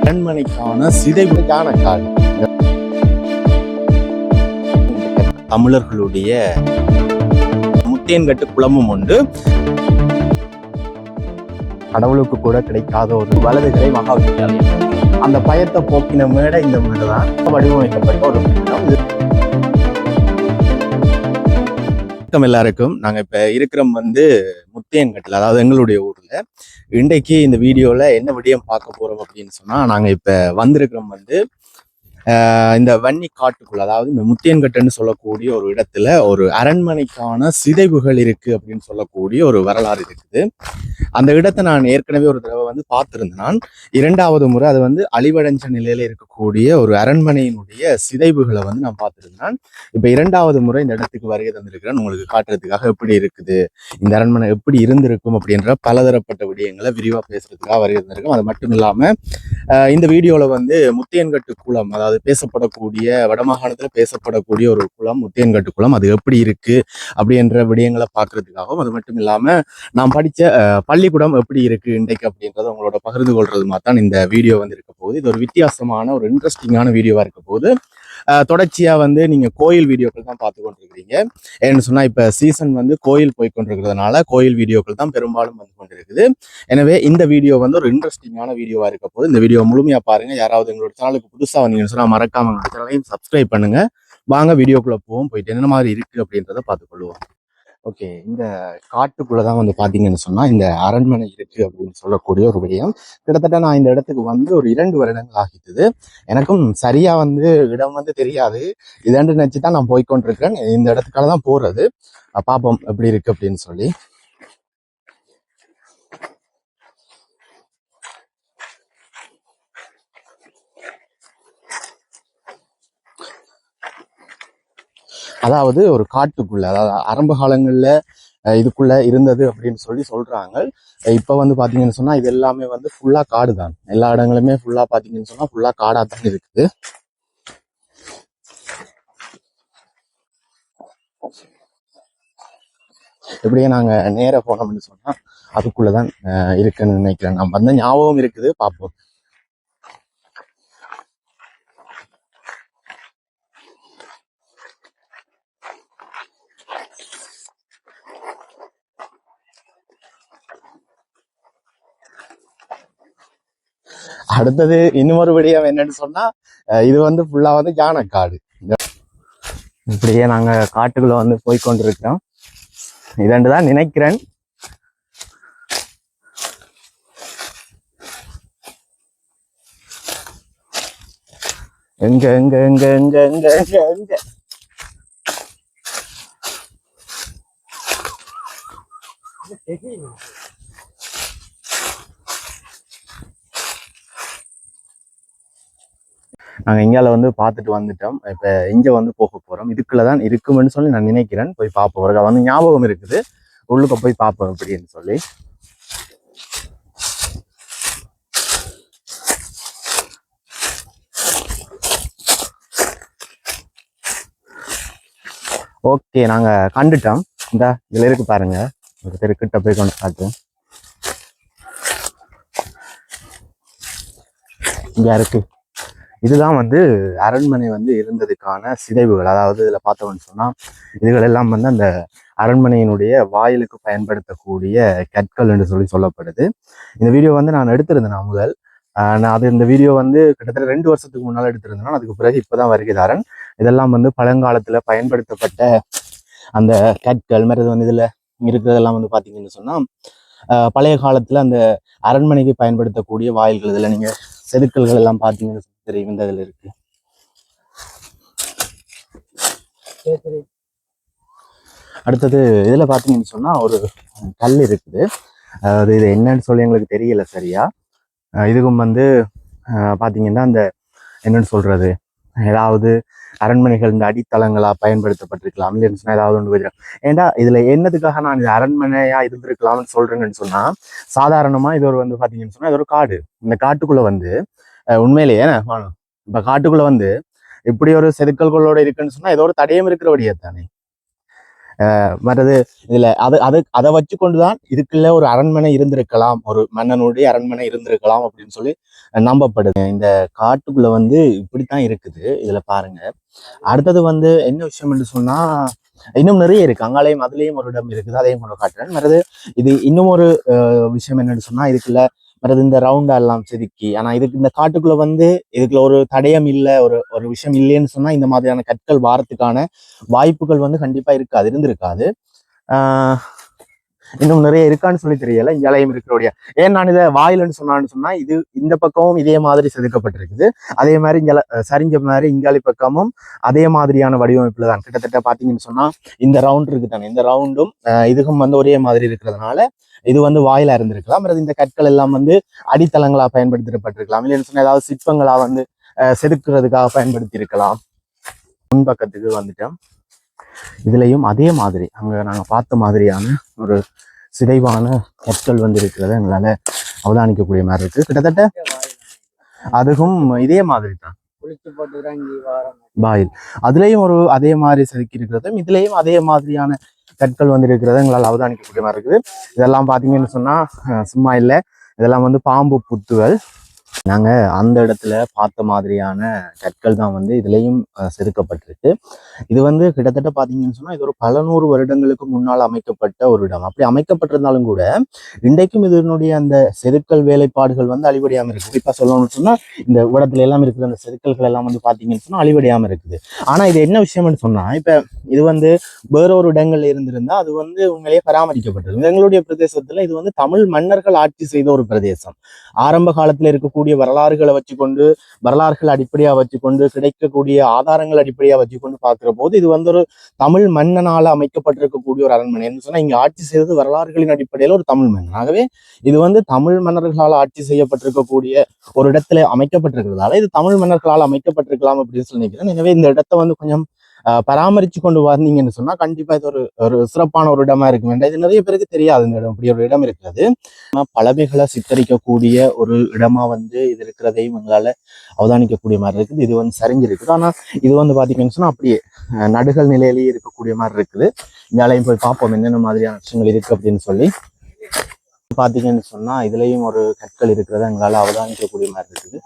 அரண்மனைக்கான சிதைவுக்கான காடு. தமிழர்களுடைய முத்தியன்கட்டு குளமும் உண்டு. கடவுளுக்கு கூட கிடைக்காத ஒரு வலதுகரை மகா வித்தியாலயம். அந்த பயத்தை போக்கின மேடை இந்த மேடை தான் வடிவமைக்கப்பட்ட ஒரு எல்லாருக்கும். நாங்க இப்ப இருக்கிறோம் முத்தியன்கட்டில், அதாவது எங்களுடைய ஊர்ல. இன்றைக்கு இந்த வீடியோல என்ன விடயம் பார்க்க போறோம் அப்படின்னு சொன்னா, நாங்க இப்ப வந்திருக்கிறோம் இந்த வன்னி காட்டுக்குள்ள, அதாவது இந்த முத்தியன்கட்டுன்னு சொல்லக்கூடிய ஒரு இடத்துல ஒரு அரண்மனைக்கான சிதைவுகள் இருக்கு அப்படின்னு சொல்லக்கூடிய ஒரு வரலாறு இருக்குது. அந்த இடத்தை நான் ஏற்கனவே ஒரு தடவை பார்த்திருந்தேன். நான் இரண்டாவது முறை அது அழிவடைஞ்ச நிலையில இருக்கக்கூடிய ஒரு அரண்மனையினுடைய சிதைவுகளை நான் பார்த்திருந்தேன். இப்ப இரண்டாவது முறை இந்த இடத்துக்கு வருகை தந்திருக்கிறேன், உங்களுக்கு காட்டுறதுக்காக எப்படி இருக்குது, இந்த அரண்மனை எப்படி இருந்திருக்கும் அப்படின்ற பலதரப்பட்ட விடயங்களை விரிவா பேசுறதுக்காக வருகை தந்திருக்கோம். அது மட்டும் இல்லாம இந்த வீடியோல முத்தியன்கட்டு குளம், அதாவது பேசப்படக்கூடிய வடமாகாணத்துல பேசப்படக்கூடிய ஒரு குளம் முத்தியன்கட்டு குளம், அது எப்படி இருக்கு அப்படின்ற விடயங்களை பார்க்கறதுக்காகவும், அது மட்டும் இல்லாம நான் படிச்ச பள்ளிக்கூடம் எப்படி இருக்கு இன்றைக்கு அப்படின்றத உங்களோட பகிர்ந்து கொள்றது மாதிரி தான் இந்த வீடியோ இருக்க போகுது. இது ஒரு வித்தியாசமான ஒரு இன்ட்ரெஸ்டிங்கான வீடியோவா இருக்க போகுது. தொடர்ச்சியா நீங்க கோயில் வீடியோக்கள் தான் பார்த்து கொண்டிருக்கிறீங்க. ஏன்னு சொன்னா இப்ப சீசன் கோயில் போய் கொண்டிருக்கிறதுனால கோயில் வீடியோக்கள் தான் பெரும்பாலும் கொண்டிருக்குது. எனவே இந்த வீடியோ ஒரு இன்ட்ரெஸ்டிங்கான வீடியோவா இருக்க போது. இந்த வீடியோ முழுமையா பாருங்க. யாராவது எங்களோட சேனலுக்கு புதுசா வந்தீங்கன்னு சொன்னா மறக்காம எங்களோட சேனலையும் சப்ஸ்கிரைப் பண்ணுங்க. வாங்க வீடியோக்குள்ள போயிட்டு என்ன மாதிரி இருக்கு அப்படின்றத பார்த்துக்கொள்வோம். ஓகே, இந்த காட்டுக்குள்ளதான் பாத்தீங்கன்னு சொன்னா இந்த அரண்மனை இருக்கு அப்படின்னு சொல்லக்கூடிய ஒரு விடயம். கிட்டத்தட்ட நான் இந்த இடத்துக்கு ஒரு 2 வருடங்கள் ஆகிட்டது. எனக்கும் சரியா இடம் தெரியாது. இதாண்டு நினைச்சுதான் நான் போய்கொண்டிருக்கேன். இந்த இடத்துக்கால தான் போறது. பாப்போம் எப்படி இருக்கு அப்படின்னு சொல்லி. அதாவது ஒரு காட்டுக்குள்ள, அதாவது ஆரம்ப காலங்கள்ல இதுக்குள்ள இருந்தது அப்படின்னு சொல்றாங்க. இப்ப பாத்தீங்கன்னு சொன்னா இது எல்லாமே ஃபுல்லா காடு தான். எல்லா இடங்களுமே ஃபுல்லா பாத்தீங்கன்னு சொன்னா ஃபுல்லா காடா தான் இருக்குது. இப்படியே நாங்க நேர போனோம்னு சொன்னா அதுக்குள்ளதான் இருக்குன்னு நினைக்கிறேன். நான் ஞாபகம் இருக்குது. பார்ப்போம். அடுத்தது இன்னொரு விடயம் என்னன்னு சொன்னா, இது ஃபுல்லா யானைக்காடு. இப்படியே நாங்க காட்டுக்குள்ள போய்கொண்டிருக்கிறோம். இதண்டுதான் நினைக்கிறேன். எங்க எங்க எங்க எங்க எங்க எங்க எங்க நாங்க இங்கால பார்த்துட்டு வந்துட்டோம். இப்ப இங்க போக போறோம். இதுக்குள்ளதான் இருக்குமென்னு சொல்லி நான் நினைக்கிறேன். போய் பார்ப்போம். ஞாபகம் இருக்குது, உள்ளுக்க போய் பார்ப்போம் அப்படின்னு சொல்லி. ஓகே, நாங்க கண்டுட்டோம். இந்த இதுல இருக்கு பாருங்க, ஒரு தெருக்கிட்ட போய் கொண்டு காட்டு. இங்க இருக்கு. இதுதான் அரண்மனை இருந்ததுக்கான சிதைவுகள். அதாவது இதுல பார்த்தோம்னு சொன்னா இதுகள் எல்லாம் அந்த அரண்மனையினுடைய வாயிலுக்கு பயன்படுத்தக்கூடிய கற்கள் என்று சொல்லப்படுது. இந்த வீடியோ நான் எடுத்திருந்தேன் முதல். நான் இந்த வீடியோ கிட்டத்தட்ட 2 வருஷத்துக்கு முன்னால் எடுத்திருந்தேன். அதுக்கு பிறகு இப்பதான் வருகிறாரன். இதெல்லாம் பழங்காலத்துல பயன்படுத்தப்பட்ட அந்த கற்கள் மாதிரி இதுல இருக்கிறதெல்லாம் பாத்தீங்கன்னு சொன்னா பழைய காலத்துல அந்த அரண்மனைக்கு பயன்படுத்தக்கூடிய வாயில்கள். இதுல நீங்க செதுக்கல்கள் எல்லாம் பாத்தீங்கன்னு தெரியும். இந்த இதுல இருக்கு. அடுத்தது இதுல பாத்தீங்கன்னு சொன்னா ஒரு கல் இருக்குது. அது இது என்னன்னு சொல்லி எங்களுக்கு தெரியல சரியா. இதுக்கும் பாத்தீங்கன்னா அந்த என்னன்னு சொல்றது, ஏதாவது அரண்மனைகள் இந்த அடித்தளங்களா பயன்படுத்தப்பட்டிருக்கலாம் இல்லைன்னு ஏதாவது ஒன்று போயிருக்கலாம். ஏன்டா இதுல என்னதுக்காக நான் இது அரண்மனையா இருந்திருக்கலாம்னு சொல்றேன்னு சொன்னா, சாதாரணமா இது ஒரு பாத்தீங்கன்னு சொன்னா இது ஒரு காடு. இந்த காட்டுக்குள்ள உண்மையிலேயே இப்ப காட்டுக்குள்ள இப்படி ஒரு செதுக்கல்களோட இருக்குன்னு சொன்னா ஏதோ ஒரு தடயம் இருக்கிறபடியே தானே. மற்றது இதுல அதை வச்சு கொண்டுதான் இதுக்குள்ள ஒரு அரண்மனை இருந்திருக்கலாம், ஒரு மன்னனுடைய அரண்மனை இருந்திருக்கலாம் அப்படின்னு சொல்லி நம்பப்படுது. இந்த காட்டுக்குள்ள வந்து இப்படித்தான் இருக்குது. இதுல பாருங்க. அடுத்தது வந்து என்ன விஷயம் என்று சொன்னா இன்னும் நிறைய இருக்கு. அங்காலையும் அதுலயும் ஒரு இடம் இருக்குது, அதையும் கொண்டு காட்டுறேன். மற்றது இது இன்னும் ஒரு விஷயம் என்னன்னு சொன்னா இதுக்குள்ள மற்றது இந்த ரவுண்டா எல்லாம் செதுக்கி, ஆனா இதுக்கு இந்த காட்டுக்குள்ள வந்து இதுக்குள்ள ஒரு தடயம் இல்லை, ஒரு விஷயம் இல்லைன்னு சொன்னா இந்த மாதிரியான கற்கள் வாரத்துக்கான வாய்ப்புகள் வந்து கண்டிப்பா இருக்காது, இருந்திருக்காது. ஆஹ் இன்னும் நிறைய இருக்கான்னு சொல்லி தெரியல. இங்காலயம் இருக்கிறோடைய ஏன் நான் இதை வாயில்னு சொன்னா இது இந்த பக்கமும் இதே மாதிரி செதுக்கப்பட்டிருக்குது. அதே மாதிரி இங்க சரிஞ்ச மாதிரி இங்காலி பக்கமும் அதே மாதிரியான வடிவமைப்புல தான் கிட்டத்தட்ட பாத்தீங்கன்னு சொன்னா இந்த ரவுண்ட் இருக்கு தானே, இந்த ரவுண்டும் இதுக்கும் வந்து ஒரே மாதிரி இருக்கிறதுனால இது வந்து வாயிலா இருந்திருக்கலாம். இந்த கற்கள் எல்லாம் வந்து அடித்தளங்களா பயன்படுத்தப்பட்டிருக்கலாம், இல்லைன்னு சொன்னா ஏதாவது சிற்பங்களா வந்து செதுக்குறதுக்காக பயன்படுத்தி இருக்கலாம். முன்பக்கத்துக்கு வந்துட்டோம். இதுலயும் அதே மாதிரி அங்க நாங்க பார்த்த மாதிரியான ஒரு சிதைவான கற்கள் வந்து இருக்கிறத எங்களால அவதானிக்கக்கூடிய மாதிரி இருக்கு. கிட்டத்தட்ட அதுக்கும் இதே மாதிரி தான் பாயில் அதுலயும் ஒரு அதே மாதிரி செதுக்கி இருக்கிறதும் இதுலயும் அதே மாதிரியான கற்கள் வந்து இருக்கிறத எங்களால் அவதானிக்கக்கூடிய மாதிரி இருக்குது. இதெல்லாம் பாத்தீங்கன்னு சொன்னா சும்மா இல்லை, இதெல்லாம் வந்து பாம்பு புத்துகள். நாங்க அந்த இடத்துல பார்த்த மாதிரியான கற்கள் தான் வந்து இதுலயும் செதுக்கப்பட்டிருக்கு. இது வந்து கிட்டத்தட்ட பாத்தீங்கன்னு சொன்னா இது ஒரு பல நூறு வருடங்களுக்கு முன்னால் அமைக்கப்பட்ட ஒரு இடம். அப்படி அமைக்கப்பட்டிருந்தாலும் கூட இன்றைக்கும் இதனுடைய அந்த செதுக்கல் வேலைப்பாடுகள் வந்து அழிவடையாம இருக்கு. குறிப்பா சொல்லணும்னு சொன்னா இந்த இடத்துல எல்லாம் இருக்கிற அந்த செதுக்கல்கள் எல்லாம் வந்து பாத்தீங்கன்னு சொன்னா அழிவடையாம இருக்குது. ஆனா இது என்ன விஷயம்னு சொன்னா இப்ப இது வந்து வேறொரு இடங்கள்ல இருந்திருந்தா அது வந்து உண்மையிலேயே பராமரிக்கப்பட்டிருக்கு. எங்களுடைய பிரதேசத்துல இது வந்து தமிழ் மன்னர்கள் ஆட்சி செய்த ஒரு பிரதேசம். ஆரம்ப காலத்துல இருக்கக்கூடிய வரலாறுகளை வச்சுக்கொண்டு வரலாறுகள் அடிப்படையா வச்சுக்கொண்டு கிடைக்கக்கூடிய ஆதாரங்கள் அடிப்படையா வச்சுக்கொண்டு பார்க்கிற போது இது வந்து ஒரு தமிழ் மன்னனால அமைக்கப்பட்டிருக்கக்கூடிய ஒரு அரண்மனை. என்ன சொன்னா இங்க ஆட்சி செய்தது வரலாறுகளின் அடிப்படையில ஒரு தமிழ் மன்னன். ஆகவே இது வந்து தமிழ் மன்னர்களால் ஆட்சி செய்யப்பட்டிருக்கக்கூடிய ஒரு இடத்துல அமைக்கப்பட்டிருக்கிறதால இது தமிழ் மன்னர்களால் அமைக்கப்பட்டிருக்கலாம் அப்படின்னு சொல்லி நினைக்கிறேன். எனவே இந்த இடத்த வந்து கொஞ்சம் பராமரிச்சு கொண்டு வந்தீங்கன்னு சொன்னா கண்டிப்பா இது ஒரு சிறப்பான ஒரு இடமா இருக்கும். இது நிறைய பேருக்கு தெரியாது இந்த இடம் இப்படி ஒரு இடம் இருக்கிறது. பழமைகளை சித்தரிக்கக்கூடிய ஒரு இடமா வந்து இது இருக்கிறதையும் எங்களால அவதானிக்கக்கூடிய மாதிரி இருக்குது. இது வந்து சரிஞ்சிருக்குது. ஆனா இது வந்து பாத்தீங்கன்னு சொன்னா அப்படியே நடுகள் நிலையிலேயே இருக்கக்கூடிய மாதிரி இருக்குது. இங்காலையும் போய் பார்ப்போம் என்னென்ன மாதிரியான விஷயங்கள் இருக்கு அப்படின்னு சொல்லி. பாத்தீங்கன்னு சொன்னா இதுலயும் ஒரு கற்கள் இருக்கிறத எங்களால அவதானிக்கக்கூடிய மாதிரி இருக்குது.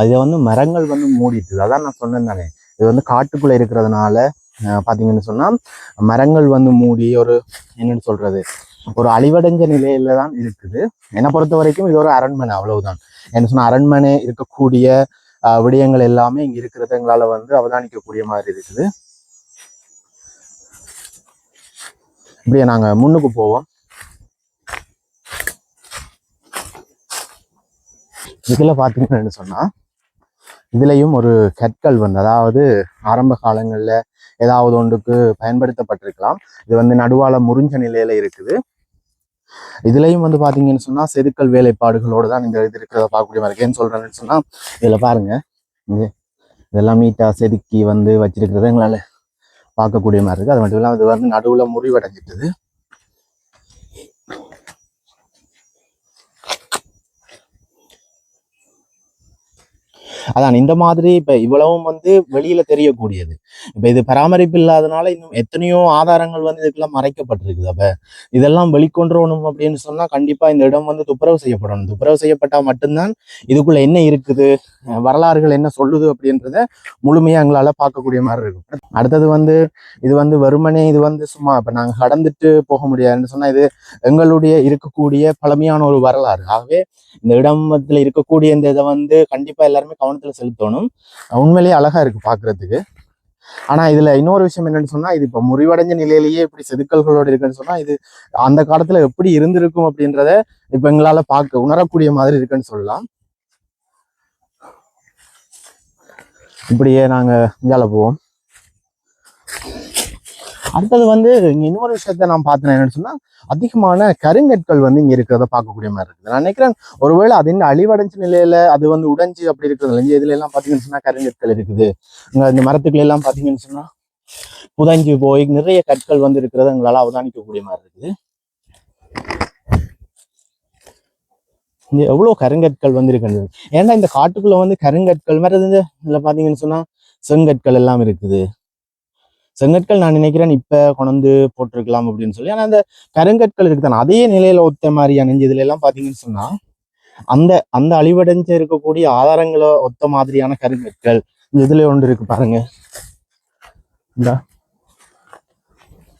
இதை வந்து மரங்கள் வந்து மூடிட்டுது. அதான் நான் சொன்னேன் தானே, இது வந்து காட்டுக்குள்ள இருக்கிறதுனால பாத்தீங்கன்னு சொன்னா மரங்கள் வந்து மூடி ஒரு என்னன்னு சொல்றது ஒரு அழிவடைஞ்ச நிலையில தான் இருக்குது. என்னை பொறுத்த வரைக்கும் இது ஒரு அரண்மனை, அவ்வளவுதான். என்ன சொன்னா அரண்மனை இருக்கக்கூடிய விடயங்கள் எல்லாமே இங்க இருக்கிறது எங்களால வந்து அவதானிக்கக்கூடிய மாதிரி இருக்குது. இப்படியே நாங்க முன்னுக்கு போவோம். இதுல பாத்தீங்கன்னு சொன்னா இதுலயும் ஒரு கற்கள் வந்து அதாவது ஆரம்ப காலங்கள்ல ஏதாவது ஒன்றுக்கு பயன்படுத்தப்பட்டிருக்கலாம். இது வந்து நடுவால முறிஞ்ச நிலையில இருக்குது. இதுலயும் வந்து பாத்தீங்கன்னு சொன்னா செதுக்கல் வேலைப்பாடுகளோடு தான் இந்த இது இருக்கிறத பார்க்கக்கூடிய மாதிரி இருக்கு. ஏன்னு சொல்றேன்னு சொன்னா இதுல பாருங்க, இதெல்லாம் நீட்டா செதுக்கி வந்து வச்சிருக்கிறத எங்களால பார்க்கக்கூடிய மாதிரி இருக்கு. அது மட்டும் இல்லாமல் இது வந்து நடுவுல முறிவடைஞ்சிட்டது. அதான் இந்த மாதிரி இப்ப இவ்வளவும் வந்து வெளியில தெரியக்கூடியது. இப்ப இது பராமரிப்பு இல்லாதனால இன்னும் எத்தனையோ ஆதாரங்கள் வந்து இதுக்கெல்லாம் மறைக்கப்பட்டிருக்குது. அப்ப இதெல்லாம் வெளிக்கொண்டுறணும் அப்படின்னு சொன்னா கண்டிப்பா இந்த இடம் வந்து துப்புரவு செய்யப்படணும். துப்புரவு செய்யப்பட்டா மட்டும்தான் இதுக்குள்ள என்ன இருக்குது, வரலாறுகள் என்ன சொல்லுது அப்படின்றத முழுமையா எங்களால பார்க்கக்கூடிய மாதிரி இருக்கும். அடுத்தது வந்து இது வந்து வெறுமனே இது வந்து சும்மா இப்ப நாங்க கடந்துட்டு போக முடியாதுன்னு சொன்னா இது எங்களுடைய இருக்கக்கூடிய பழமையான ஒரு வரலாறு. ஆகவே இந்த இடத்துல இருக்கக்கூடிய இந்த இதை வந்து கண்டிப்பா எல்லாருமே கவனத்துல செலுத்தணும். உண்மையிலேயே அழகா இருக்கு பாக்குறதுக்கு. ஆனா இதுல இன்னொரு விஷயம் என்னன்னு சொன்னா இது இப்ப முறிவடைஞ்ச நிலையிலேயே இப்படி செதுக்கல்களோடு இருக்குன்னு சொன்னா இது அந்த காலத்துல எப்படி இருந்திருக்கும் அப்படின்றத இப்ப எங்களால உணரக்கூடிய மாதிரி இருக்குன்னு சொல்லலாம். இப்படியே நாங்க இங்கால போவோம். அடுத்தது வந்து இங்க இன்னொரு விஷயத்த நான் பார்த்தேன் என்னன்னு சொன்னா அதிகமான கருங்கற்கள் வந்து இங்க இருக்கிறத பார்க்கக்கூடிய மாதிரி இருக்குது. நான் நினைக்கிறேன் ஒருவேளை அது இந்த அழிவடைஞ்ச நிலையில அது வந்து உடைஞ்சு அப்படி இருக்கிறது இல்லை. இதுல எல்லாம் பாத்தீங்கன்னு சொன்னா கருங்கற்கள் இருக்குது. இந்த மரத்துக்குள்ள எல்லாம் பாத்தீங்கன்னு சொன்னா புதஞ்சு போய் நிறைய கற்கள் வந்து இருக்கிறத எங்களால அவதானிக்கக்கூடிய மாதிரி இருக்குது. இங்க எவ்வளவு கருங்கற்கள் வந்து இருக்குது. ஏன்னா இந்த காட்டுக்குள்ள வந்து கருங்கற்கள் மாதிரி இதுல பாத்தீங்கன்னு சொன்னா செங்கற்கள் எல்லாம் இருக்குது. செங்கற்கள் நான் நினைக்கிறேன் இப்ப கொண்டு போட்டிருக்கலாம் அப்படின்னு சொல்லி. ஆனா அந்த கருங்கற்கள் இருக்குதானே அதே நிலையில ஒத்த மாதிரி அணிஞ்சு இதுல எல்லாம் பாத்தீங்கன்னு சொன்னா அந்த அந்த அழிவடைஞ்சு இருக்கக்கூடிய ஆதாரங்களை ஒத்த மாதிரியான கருங்கற்கள் இதுல ஒன்று இருக்கு பாருங்க. இந்த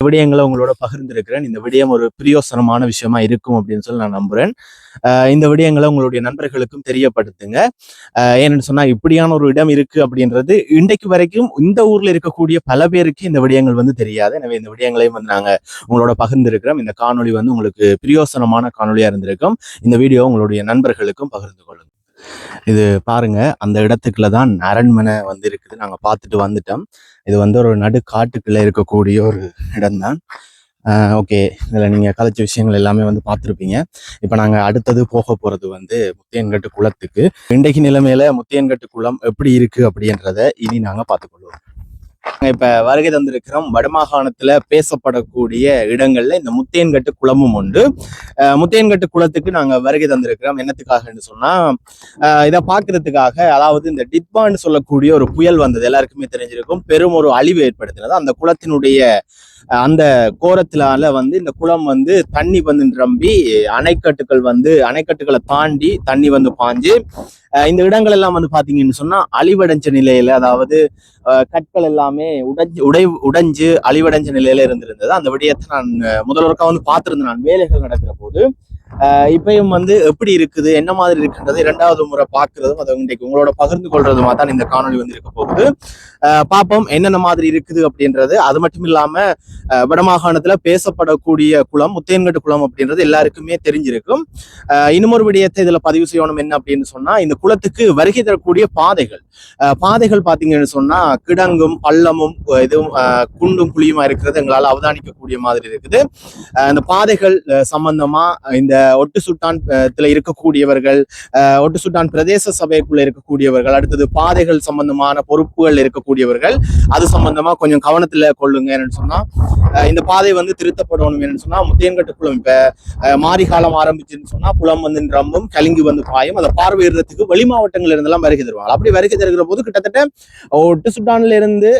விடயங்களை உங்களோட பகிர்ந்திருக்கிறேன். இந்த விடயம் ஒரு பிரயோசனமான விஷயமா இருக்கும் அப்படின்னு சொல்லி நான் நம்புறேன். இந்த விடயங்களை உங்களுடைய நண்பர்களுக்கும் தெரியப்படுத்துங்க. ஏன்னு சொன்னா இப்படியான ஒரு இடம் இருக்கு அப்படின்றது இன்றைக்கு வரைக்கும் இந்த ஊர்ல இருக்கக்கூடிய பல பேருக்கு இந்த விடயங்கள் வந்து தெரியாது. எனவே இந்த விடயங்களையும் வந்து நாங்க உங்களோட பகிர்ந்திருக்கிறோம். இந்த காணொலி வந்து உங்களுக்கு பிரயோசனமான காணொலியா இருந்திருக்கும். இந்த வீடியோ உங்களுடைய நண்பர்களுக்கும் பகிர்ந்து கொள்ளுங்க. இது பாருங்க, அந்த இடத்துக்குள்ள தான் அரண்மனை வந்து இருக்குது. நாங்க பார்த்துட்டு வந்துட்டோம். இது வந்து ஒரு நடு காட்டுக்குள்ள இருக்கக்கூடிய ஒரு இடம் தான். ஓகே, இதில் நீங்கள் கதைச்ச விஷயங்கள் எல்லாமே வந்து பார்த்துருப்பீங்க. இப்போ நாங்கள் அடுத்தது போக போகிறது வந்து முத்தியன்கட்டு குளத்துக்கு. இன்றைக்கு நிலைமையில முத்தியன்கட்டு குளம் எப்படி இருக்கு அப்படின்றத இனி நாங்கள் பார்த்துக்கொள்வோம். இப்ப வருகை தந்திருக்கிறோம் வடமாகாணத்துல பேசப்படக்கூடிய இடங்கள்ல இந்த முத்தியன்கட்டு குளமும் உண்டு. முத்தியன்கட்டு குளத்துக்கு நாங்க வருகை தந்திருக்கிறோம். என்னத்துக்காகன்னு சொன்னா இதை பாக்குறதுக்காக. அதாவது இந்த டிட்பான்னு சொல்லக்கூடிய ஒரு புயல் வந்தது எல்லாருக்குமே தெரிஞ்சிருக்கும். பெரும் ஒரு அழிவு ஏற்படுத்தினது. அந்த குளத்தினுடைய அந்த கோரத்தினால வந்து இந்த குளம் வந்து தண்ணி வந்து நிரம்பி அணைக்கட்டுகளை தாண்டி தண்ணி வந்து பாஞ்சு இந்த இடங்கள் எல்லாம் வந்து பாத்தீங்கன்னு சொன்னா அழிவடைஞ்ச நிலையில, அதாவது கற்கள் எல்லாமே உடைஞ்சு அழிவடைஞ்ச நிலையில இருந்திருந்தது. அந்த விடயத்தை நான் முதல்வருக்கா வந்து பார்த்திருந்தேன் நான் வேலைகள் நடக்கிற போது. இப்பயும் வந்து எப்படி இருக்குது, என்ன மாதிரி இருக்குன்றது இரண்டாவது முறை பார்க்கறதும் அதை இன்றைக்கு உங்களோட பகிர்ந்து கொள்றதுமா தான் இந்த காணொலி வந்து இருக்க போகுது. பார்ப்போம் என்னென்ன மாதிரி இருக்குது அப்படின்றது. அது மட்டும் இல்லாம வடமாகாணத்துல பேசப்படக்கூடிய குளம் முத்தியன்கட்டு குளம் அப்படின்றது எல்லாருக்குமே தெரிஞ்சிருக்கும். இன்னும் ஒரு விடயத்தை இதுல பதிவு செய்யணும். என்ன அப்படின்னு சொன்னா இந்த குளத்துக்கு வருகை தரக்கூடிய பாதைகள் பாத்தீங்கன்னு சொன்னா கிடங்கும் பள்ளமும் இதுவும் குண்டும் குழியுமா இருக்கிறது எங்களால் அவதானிக்கக்கூடிய மாதிரி இருக்குது. இந்த பாதைகள் சம்பந்தமா இந்த ஒட்டு சுட்டான் இருக்கக்கூடியவர்கள், ஒட்டு சுட்டான் பிரதேச சபைக்குள்ள இருக்கக்கூடியவர்கள், அடுத்தது பாதைகள் சம்பந்தமான பொறுப்புகள் இருக்கக்கூடியவர்கள் அது சம்பந்தமா கொஞ்சம் கவனத்துல கொள்ளுங்க. என்னன்னு சொன்னா இந்த பாதை வந்து திருத்தப்படணும். என்னன்னு சொன்னா முத்தியன்கட்டு குளம் இப்ப மாரி காலம் ஆரம்பிச்சுன்னு சொன்னா குளம் வந்து நிரம்பும், கலிங்கு வந்து பாயும். அதை பார்வையிடுறதுக்கு வெளி மாவட்டங்கள்ல இருந்தெல்லாம் வருகை தருவாங்க. அப்படி வருகை தருகிற போது கிட்டத்தட்ட ஒட்டு சுட்டான்ல இருந்து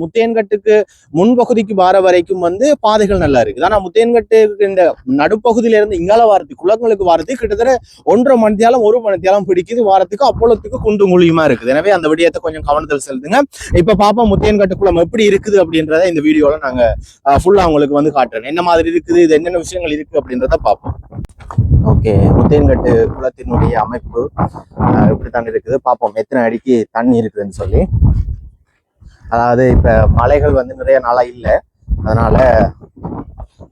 முத்தியன்கட்டுக்கு முன்பகுதிக்கு வர வரைக்கும் வந்து பாதைகள் நல்லா இருக்குது. ஆனா முத்தியன்கட்டுக்கு இந்த நடுப்பகுதியில இருந்து இங்கால வாரத்துக்கு குளங்களுக்கு வாரத்துக்கு கிட்டத்தட்ட 1.5 மணித்தியாலம் 1 மணித்தியாலம் பிடிக்குது வாரத்துக்கு. அப்பொழுதுக்கு குண்டும் குழியுமா இருக்குது. எனவே அந்த விடயத்தை கொஞ்சம் கவனத்தில் செலுத்துங்க. இப்ப பாப்போம் முத்தியன்கட்டு குளம் எப்படி இருக்குது அப்படின்றத இந்த வீடியோல நாங்க ஃபுல்லா உங்களுக்கு வந்து காட்டுறேன். என்ன மாதிரி இருக்குது, இது என்னென்ன விஷயங்கள் இருக்கு அப்படின்றத பார்ப்போம். ஓகே, முத்தியன்கட்டு குளத்தினுடைய அமைப்பு இப்படித்தான் இருக்குது. பார்ப்போம் எத்தனை அடிக்கு தண்ணி இருக்குதுன்னு சொல்லி. அதாவது இப்ப மலைகள் வந்து நிறைய நாளா இல்லை, அதனால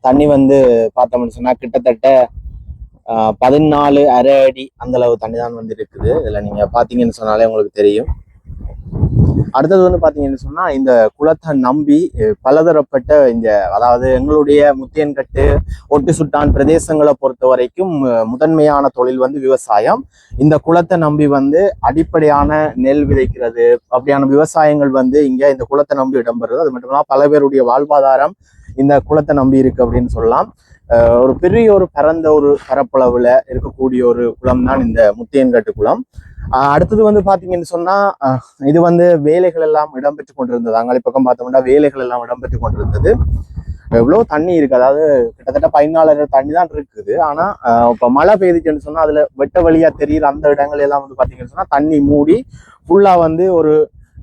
தண்ணி வந்து பார்த்தோம்னு சொன்னா கிட்டத்தட்ட 14.5 அடி அந்த அளவு தண்ணி தான் வந்து இருக்குது. இதுல நீங்க பாத்தீங்கன்னு சொன்னாலே உங்களுக்கு தெரியும். அடுத்தது வந்து பாத்தீங்கன்னு சொன்னா இந்த குளத்தை நம்பி பலதரப்பட்ட அதாவது எங்களுடைய முத்தியன்கட்டு ஒட்டு சுட்டான் பிரதேசங்களை பொறுத்த வரைக்கும் முதன்மையான தொழில் வந்து விவசாயம். இந்த குளத்தை நம்பி வந்து அடிப்படையான நெல் விதைக்கிறது அப்படியான விவசாயங்கள் வந்து இங்க இந்த குளத்தை நம்பி இடம்பெறுது. அது மட்டும் இல்லாம பல பேருடைய வாழ்வாதாரம் இந்த குளத்தை நம்பி இருக்கு அப்படின்னு சொல்லலாம். ஒரு பெரிய ஒரு பரந்த ஒரு பரப்பளவுல இருக்கக்கூடிய ஒரு குளம் தான் இந்த முத்தியன்கட்டு குளம். அடுத்தது வந்து பாத்தீங்கன்னு சொன்னா இது வந்து வேலைகள் எல்லாம் இடம்பெற்று கொண்டிருந்தது. அங்காளி பக்கம் பார்த்தோம்னா வேலைகள் எல்லாம் இடம்பெற்று கொண்டிருந்தது. எவ்வளவு தண்ணி இருக்கு, அதாவது கிட்டத்தட்ட 14 தண்ணி தான் இருக்குது. ஆனா இப்ப மழை பெய்துச்சுன்னு சொன்னா அதுல வெட்ட வழியா தெரியுற அந்த இடங்கள் எல்லாம் வந்து பாத்தீங்கன்னு சொன்னா தண்ணி மூடி ஃபுல்லா வந்து ஒரு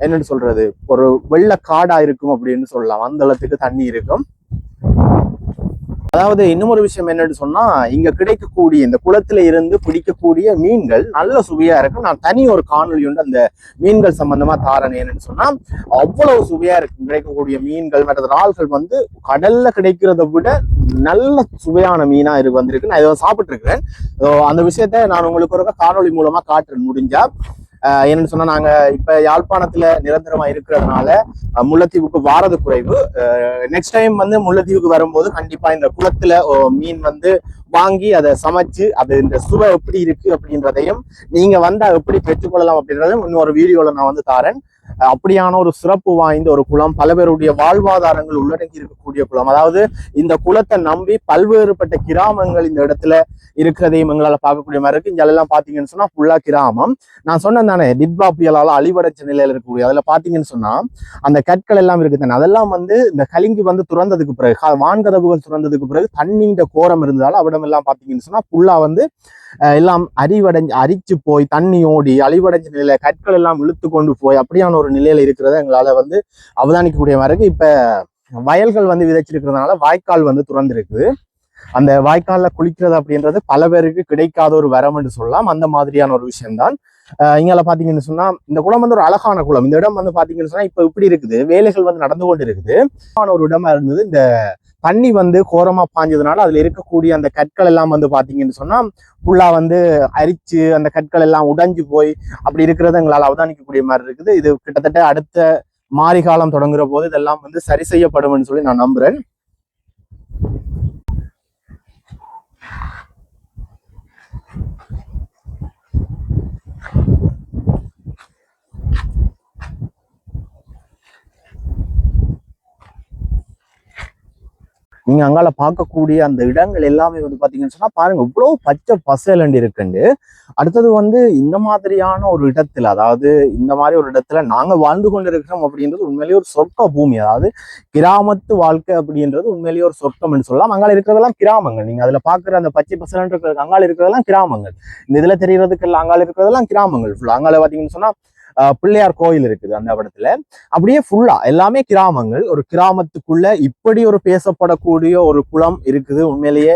என்னன்னு சொல்றது ஒரு வெள்ள காடா இருக்கும் அப்படின்னு சொல்லலாம். அந்த அளவுக்கு தண்ணி இருக்கும். அதாவது இன்னும் ஒரு விஷயம் என்னன்னு சொன்னா இங்க கிடைக்கக்கூடிய இந்த குளத்துல இருந்து பிடிக்கக்கூடிய மீன்கள் நல்ல சுவையா இருக்கும். நான் தனி ஒரு காணொலி உண்டு அந்த மீன்கள் சம்பந்தமா தாரன். என்னன்னு சொன்னா அவ்வளவு சுவையா இருக்கும். கிடைக்கக்கூடிய மீன்கள் மற்ற இறால்கள் வந்து கடல்ல கிடைக்கிறத விட நல்ல சுவையான மீனா வந்திருக்கு. நான் இதை சாப்பிட்டு இருக்கிறேன். அந்த விஷயத்த நான் உங்களுக்கு ஒரு காணொலி மூலமா காட்டுறேன் முடிஞ்சா. என்னன்னு சொன்னா நாங்க இப்ப யாழ்ப்பாணத்துல நிரந்தரமா இருக்கிறதுனால முல்லைத்தீவுக்கு வாரது குறைவு. நெக்ஸ்ட் டைம் வந்து முல்லைத்தீவுக்கு வரும்போது கண்டிப்பா இந்த குளத்துல மீன் வந்து வாங்கி அதை சமைச்சு அது இந்த சுவை எப்படி இருக்கு அப்படின்றதையும் நீங்க வந்தா எப்படி பெற்றுக்கொள்ளலாம் அப்படின்றதையும் இன்னொரு வீடியோல நான் வந்து தாரேன். அப்படியான ஒரு சிறப்பு வாய்ந்த ஒரு குளம், பல பேருடைய வாழ்வாதாரங்கள் உள்ளடங்கி இருக்கக்கூடிய குளம். அதாவது இந்த குளத்தை நம்பி பல்வேறுபட்ட கிராமங்கள் இந்த இடத்துல இருக்கிறதையும் எங்களால பார்க்கக்கூடிய மாதிரி இருக்கு. இங்க எல்லாம் பாத்தீங்கன்னு சொன்னா ஃபுல்லா கிராமம். நான் சொன்னேன் தானே டிட்பா புயலால அழிவடைச்ச நிலையில இருக்கக்கூடிய, அதுல பாத்தீங்கன்னு சொன்னா அந்த கற்கள் எல்லாம் இருக்கு தானே, அதெல்லாம் வந்து இந்த கலிங்கு வந்து துறந்ததுக்கு பிறகு, வான்கதவுகள் துறந்ததுக்கு பிறகு தண்ணீண்ட கோரம் இருந்தாலும் அவிடம் எல்லாம் பாத்தீங்கன்னு சொன்னா ஃபுல்லா வந்து எல்லாம் அரிச்சு போய் தண்ணி ஓடி அழிவடைஞ்ச நிலையில கற்கள் எல்லாம் இழுத்து கொண்டு போய் அப்படியான ஒரு நிலையில இருக்கிறத எங்களால வந்து அவதானிக்கக்கூடிய மாதிரி இருக்கு. இப்ப வயல்கள் வந்து விதைச்சிருக்கிறதுனால வாய்க்கால் வந்து துறந்திருக்குது. அந்த வாய்க்கால்ல குளிக்கிறது அப்படின்றது பல பேருக்கு கிடைக்காத ஒரு வரம் என்று சொல்லலாம். அந்த மாதிரியான ஒரு விஷயம்தான். இங்கால பாத்தீங்கன்னு சொன்னா இந்த குளம் வந்து ஒரு அழகான குளம். இந்த இடம் வந்து பாத்தீங்கன்னு சொன்னா இப்ப இப்படி இருக்குது, வேலைகள் வந்து நடந்து கொண்டு இருக்குது. ஒரு இடமா இருந்தது. இந்த தண்ணி வந்து கோரமா பாஞ்சதுனால அதுல இருக்கக்கூடிய அந்த கற்கள் எல்லாம் வந்து பாத்தீங்கன்னு சொன்னா ஃபுல்லா வந்து அரிச்சு அந்த கற்கள் எல்லாம் உடைஞ்சு போய் அப்படி இருக்கிறத எங்களால் அவதானிக்கக்கூடிய மாதிரி இருக்குது. இது கிட்டத்தட்ட அடுத்த மாரி காலம் தொடங்குற போது இதெல்லாம் வந்து சரி செய்யப்படும் சொல்லி நான் நம்புறேன். நீங்க அங்கால பார்க்கக்கூடிய அந்த இடங்கள் எல்லாமே வந்து பாத்தீங்கன்னு சொன்னா பாருங்க இவ்வளவு பச்சை பசேலண்டு இருக்குண்டு. அடுத்தது வந்து இந்த மாதிரியான ஒரு இடத்துல, அதாவது இந்த மாதிரி ஒரு இடத்துல நாங்க வாழ்ந்து கொண்டு இருக்கிறோம் அப்படின்றது உண்மையிலேயே ஒரு சொர்க்க பூமி. அதாவது கிராமத்து வாழ்க்கை அப்படின்றது உண்மையிலேயே ஒரு சொர்க்கம்னு சொல்லலாம். அங்கால இருக்கிறதெல்லாம் கிராமங்கள். நீங்க அதுல பாக்குற அந்த பச்சை பசேலண்டு இருக்கிறது அங்கால இருக்கிறதெல்லாம் கிராமங்கள். இந்த இதுல தெரியறதுக்கு எல்லாம் அங்கால இருக்கிறதெல்லாம் கிராமங்கள் ஃபுல்லா. அங்கால பாத்தீங்கன்னு சொன்னா பிள்ளையார் கோயில் இருக்குது அந்த இடத்துல. அப்படியே ஃபுல்லா எல்லாமே கிராமங்கள். ஒரு கிராமத்துக்குள்ள இப்படி ஒரு பேசப்படக்கூடிய ஒரு குளம் இருக்குது. உண்மையிலேயே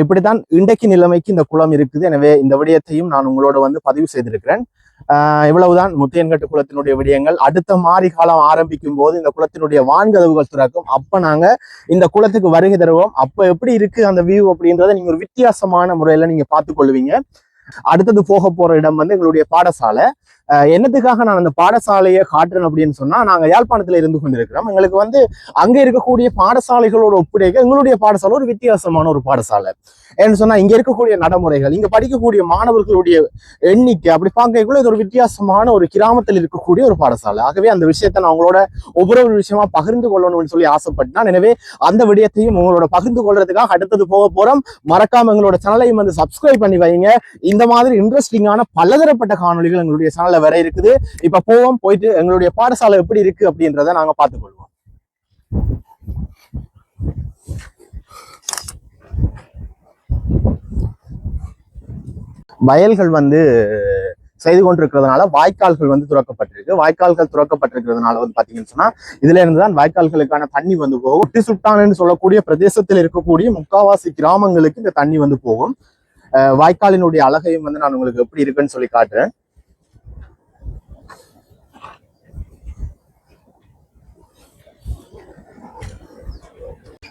இப்படித்தான் இன்றைக்கு நிலைமைக்கு இந்த குளம் இருக்குது. எனவே இந்த விடயத்தையும் நான் உங்களோட வந்து பதிவு செய்திருக்கிறேன். இவ்வளவுதான் முத்தையன்கட்டு குளத்தினுடைய விடயங்கள். அடுத்த மாரி காலம் ஆரம்பிக்கும் போது இந்த குளத்தினுடைய வான்கதவுகள் திறக்கும். அப்ப நாங்க இந்த குளத்துக்கு வருகை தருவோம். அப்ப எப்படி இருக்கு அந்த வியூ அப்படின்றத நீங்க ஒரு வித்தியாசமான முறையில நீங்க பார்த்து கொள்வீங்க. அடுத்தது போக போற இடம் வந்து எங்களுடைய பாடசாலை. என்னத்துக்காக நான் அந்த பாடசாலையை காட்டுறேன் அப்படின்னு சொன்னா, நாங்க யாழ்ப்பாணத்துல இருந்து கொண்டிருக்கிறோம். எங்களுக்கு வந்து அங்க இருக்கக்கூடிய பாடசாலைகளோட ஒப்படைக்க எங்களுடைய பாடசாலை ஒரு வித்தியாசமான ஒரு பாடசாலை. ஏன்னு சொன்னா இங்க இருக்கக்கூடிய நடைமுறைகள், இங்க படிக்கக்கூடிய மாணவர்களுடைய எண்ணிக்கை அப்படி பார்க்கக்குள்ள இது ஒரு வித்தியாசமான ஒரு கிராமத்தில் இருக்கக்கூடிய ஒரு பாடசாலை. ஆகவே அந்த விஷயத்தை நான் உங்களோட ஒவ்வொரு விஷயமா பகிர்ந்து கொள்ளணும்னு சொல்லி ஆசைப்பட்டேன். எனவே அந்த விடயத்தையும் உங்களோட பகிர்ந்து கொள்றதுக்காக அடுத்தது போக போறோம். மறக்காம எங்களோட சேனலையும் வந்து சப்ஸ்கிரைப் பண்ணி வைங்க. இந்த மாதிரி இன்ட்ரெஸ்டிங்கான பலதரப்பட்ட காணொலிகள் எங்களுடைய சேனல்ல வர இருக்குது. இப்ப போயிட்டு எங்களுடைய பாடசாலை எப்படி இருக்கு அப்படின்றத நாங்க பார்த்துக்கொள்வோம். வயல்கள் வந்து செய்து கொண்டிருக்கிறதுனால வாய்க்கால்கள் வந்து துறக்கப்பட்டிருக்கு. வாய்க்கால்கள் துறக்கப்பட்டிருக்கிறதுனால வந்து பாத்தீங்கன்னு சொன்னா இதுல இருந்துதான் வாய்க்கால்களுக்கான தண்ணி வந்து போகும். குட்டி சுட்டான்னு சொல்லக்கூடிய பிரதேசத்தில் இருக்கக்கூடிய முக்காவாசி கிராமங்களுக்கு இந்த தண்ணி வந்து போகும். வாய்க்காலினுடைய அழகையும் வந்து நான் உங்களுக்கு எப்படி இருக்குன்னு சொல்லி காட்டுறேன்.